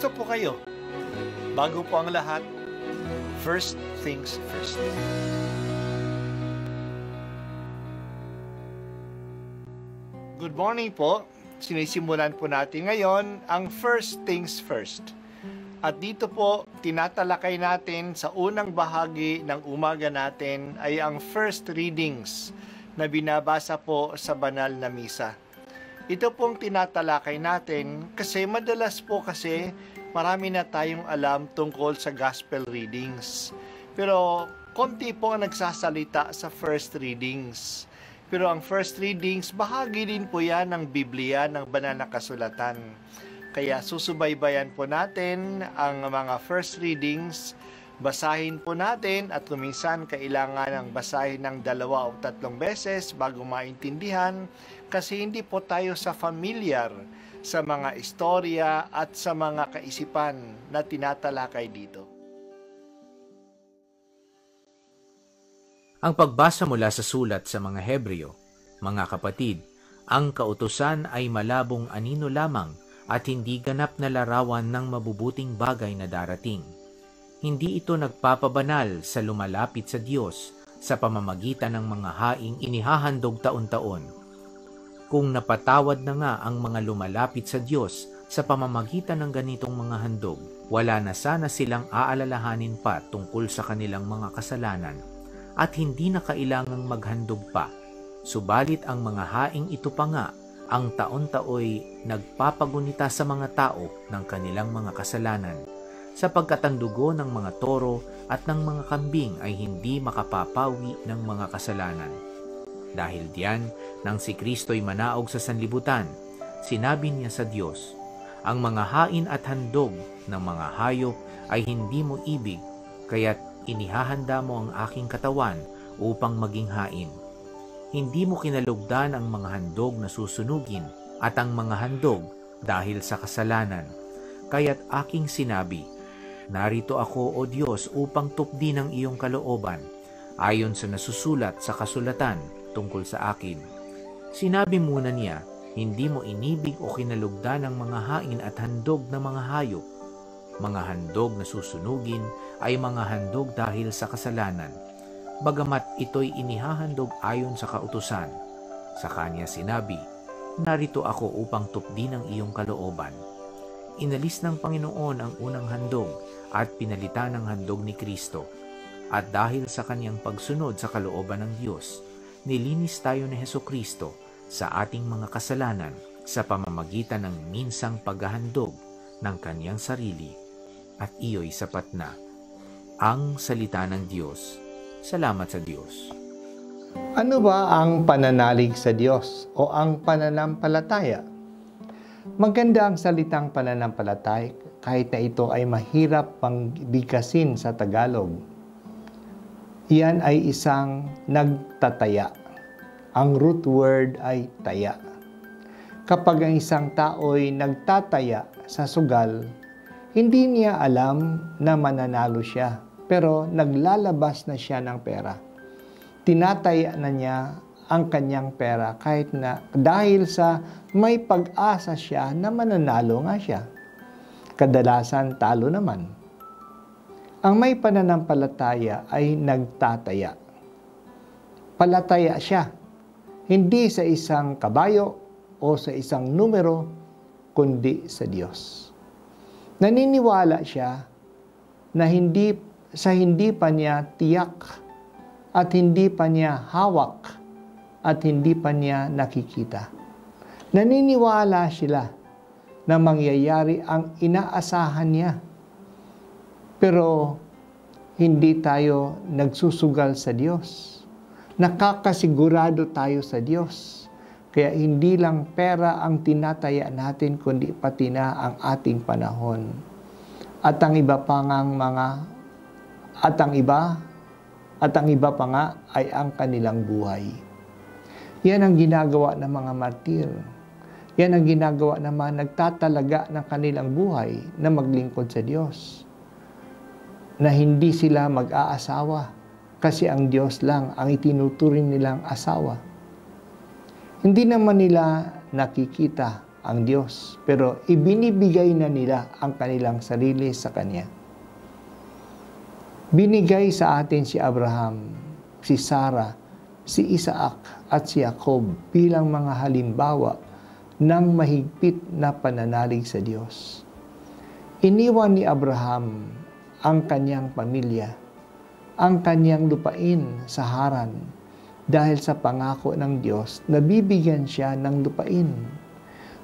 Kumusta po kayo? Bago po ang lahat, first things first. Good morning po. Sinisimulan po natin ngayon ang first things first. At dito po, tinatalakay natin sa unang bahagi ng umaga natin ay ang first readings na binabasa po sa banal na misa. Ito pong tinatalakay natin kasi madalas po kasi marami na tayong alam tungkol sa gospel readings. Pero konti po ang nagsasalita sa first readings. Pero ang first readings, bahagi din po yan ng Biblia, ng banal na kasulatan. Kaya susubaybayan po natin ang mga first readings. Basahin po natin at kuminsan kailangan ng basahin ng 2 o 3 beses bago maintindihan kasi hindi po tayo familiar sa mga istorya at sa mga kaisipan na tinatalakay dito. Ang pagbasa mula sa sulat sa mga Hebreo, mga kapatid, ang kautusan ay malabong anino lamang at hindi ganap na larawan ng mabubuting bagay na darating. Hindi ito nagpapabanal sa lumalapit sa Diyos sa pamamagitan ng mga haing inihahandog taon-taon. Kung napatawad na nga ang mga lumalapit sa Diyos sa pamamagitan ng ganitong mga handog, wala na sana silang aalalahanin pa tungkol sa kanilang mga kasalanan at hindi na kailangang maghandog pa. Subalit ang mga haing ito pa nga ang taon-taoy nagpapagunita sa mga tao ng kanilang mga kasalanan, sapagkat ang dugo ng mga toro at ng mga kambing ay hindi makapapawi ng mga kasalanan. Dahil diyan, nang si Kristo'y manaog sa sanlibutan, sinabi niya sa Diyos, ang mga hain at handog ng mga hayop ay hindi mo ibig, kaya't inihahanda mo ang aking katawan upang maging hain. Hindi mo kinalugdan ang mga handog na susunugin at ang mga handog dahil sa kasalanan. Kaya't aking sinabi, narito ako, O Diyos, upang tupdin ang iyong kalooban, ayon sa nasusulat sa kasulatan tungkol sa akin. Sinabi muna niya, hindi mo inibig o kinalugdan ang mga hain at handog na mga hayop. Mga handog na susunugin ay mga handog dahil sa kasalanan, bagamat ito'y inihahandog ayon sa kautusan. Sa kanya sinabi, narito ako upang tupdin ang iyong kalooban. Inalis ng Panginoon ang unang handog at pinalitan ng handog ni Kristo. At dahil sa kanyang pagsunod sa kalooban ng Diyos, nilinis tayo ni Hesukristo sa ating mga kasalanan sa pamamagitan ng minsang paghahandog ng kanyang sarili, at iyo'y sapat na. Ang salita ng Diyos. Salamat sa Diyos. Ano ba ang pananalig sa Diyos o ang pananampalataya? Maganda ang salitang pananampalataya kahit na ito ay mahirap pang bigkasin sa Tagalog. Iyan ay isang nagtataya. Ang root word ay taya. Kapag ang isang tao'y nagtataya sa sugal, hindi niya alam na mananalo siya, pero naglalabas na siya ng pera. Tinataya na niya ang kanyang pera kahit na dahil sa may pag-asa siya na mananalo nga siya. Kadalasan talo naman. Ang may pananampalataya ay nagtataya. Palataya siya, hindi sa isang kabayo o sa isang numero, kundi sa Diyos. Naniniwala siya na hindi pa niya tiyak at hindi pa niya hawak at hindi pa niya nakikita. Naniniwala sila na mangyayari ang inaasahan niya. Pero hindi tayo nagsusugal sa Diyos. Nakakasigurado tayo sa Diyos. Kaya hindi lang pera ang tinataya natin, kundi pati na ang ating panahon. At ang iba pa nga ay ang kanilang buhay. Yan ang ginagawa ng mga martir. Yan ang ginagawa ng mga nagtatalaga ng kanilang buhay na maglingkod sa Diyos. Na hindi sila mag-aasawa kasi ang Diyos lang ang itinuturing nilang asawa. Hindi naman nila nakikita ang Diyos, pero ibinibigay na nila ang kanilang sarili sa Kanya. Binigay sa atin si Abraham, si Sarah, si Isaac at si Jacob bilang mga halimbawa ng mahigpit na pananalig sa Diyos. Iniwan ni Abraham ang kanyang pamilya, ang kanyang lupain sa Haran, dahil sa pangako ng Diyos na bibigyan siya ng lupain.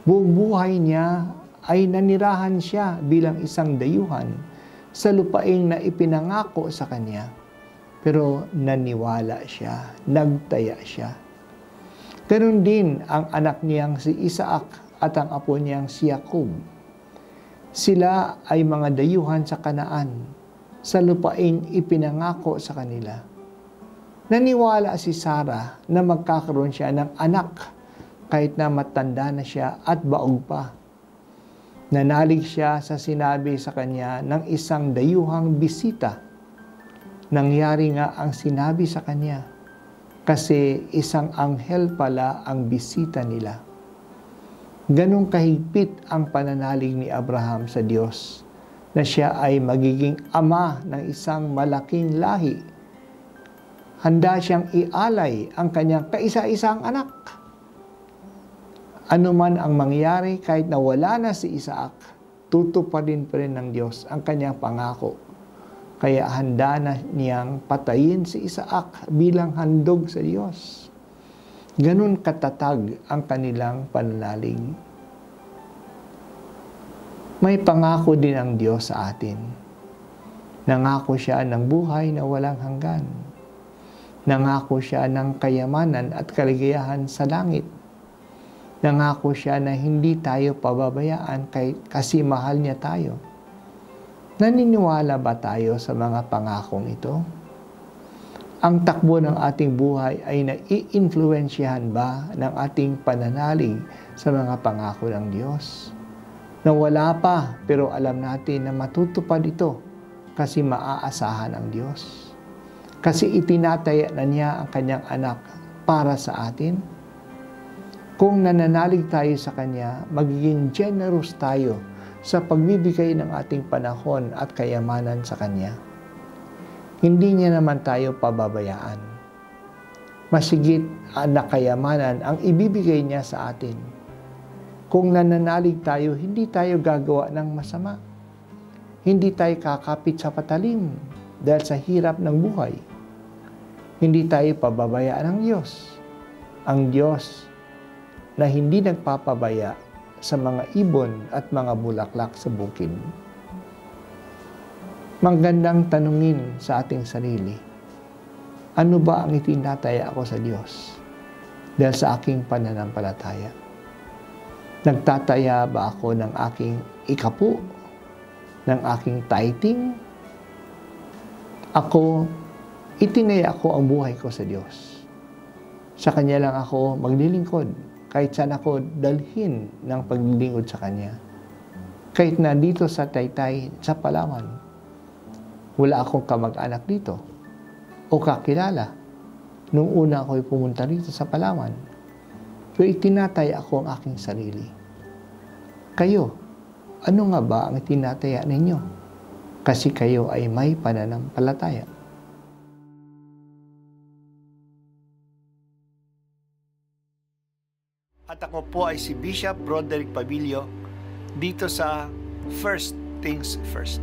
Buong buhay niya ay nanirahan siya bilang isang dayuhan sa lupain na ipinangako sa kanya. Pero naniwala siya, nagtaya siya. Ganun din ang anak niyang si Isaac at ang apo niyang si Jacob. Sila ay mga dayuhan sa Kanaan, sa lupaing ipinangako sa kanila. Naniwala si Sarah na magkakaroon siya ng anak kahit na matanda na siya at baog pa. Nanalig siya sa sinabi sa kanya ng isang dayuhang bisita. Nangyari nga ang sinabi sa kanya kasi isang anghel pala ang bisita nila. Ganong kahigpit ang pananalig ni Abraham sa Diyos na siya ay magiging ama ng isang malaking lahi. Handa siyang ialay ang kanyang kaisa-isang anak. Ano man ang mangyari, kahit na wala na si Isaac, tutuparin pa rin ng Diyos ang kanyang pangako. Kaya handa na niyang patayin si Isaac bilang handog sa Diyos. Ganun katatag ang kanilang pananalig. May pangako din ang Diyos sa atin. Nangako siya ng buhay na walang hanggan. Nangako siya ng kayamanan at kaligayahan sa langit. Nangako siya na hindi tayo pababayaan kasi mahal niya tayo. Naniniwala ba tayo sa mga pangakong ito? Ang takbo ng ating buhay ay nai-influensyahan ba ng ating pananalig sa mga pangako ng Diyos? Na wala pa, pero alam natin na matutupad ito kasi maaasahan ang Diyos. Kasi itinataya na niya ang kanyang anak para sa atin. Kung nananalig tayo sa Kanya, magiging generous tayo sa pagbibigay ng ating panahon at kayamanan sa Kanya. Hindi niya naman tayo pababayaan. Masigit na kayamanan ang ibibigay niya sa atin. Kung nananalig tayo, hindi tayo gagawa ng masama. Hindi tayo kakapit sa patalim dahil sa hirap ng buhay. Hindi tayo pababayaan ng Diyos. Ang Diyos na hindi nagpapabaya sa mga ibon at mga bulaklak sa bukid. Magandang tanungin sa ating sarili, ano ba ang itinataya ako sa Diyos dahil sa aking pananampalataya? Nagtataya ba ako ng aking ikapu, ng aking tithing? Itinaya ko ang buhay ko sa Diyos. Sa Kanya lang ako maglilingkod, kahit saan ako dalhin ng paglilingkod sa Kanya. Kahit na dito sa Taytay, sa Palawan, wala akong kamag-anak dito o kakilala nung una ako'y pumunta rito sa Palawan. So itinataya ko ang aking sarili. Kayo, ano nga ba ang itinataya ninyo? Kasi kayo ay may pananampalataya. At ako po ay si Bishop Broderick Pabilio dito sa First Things First.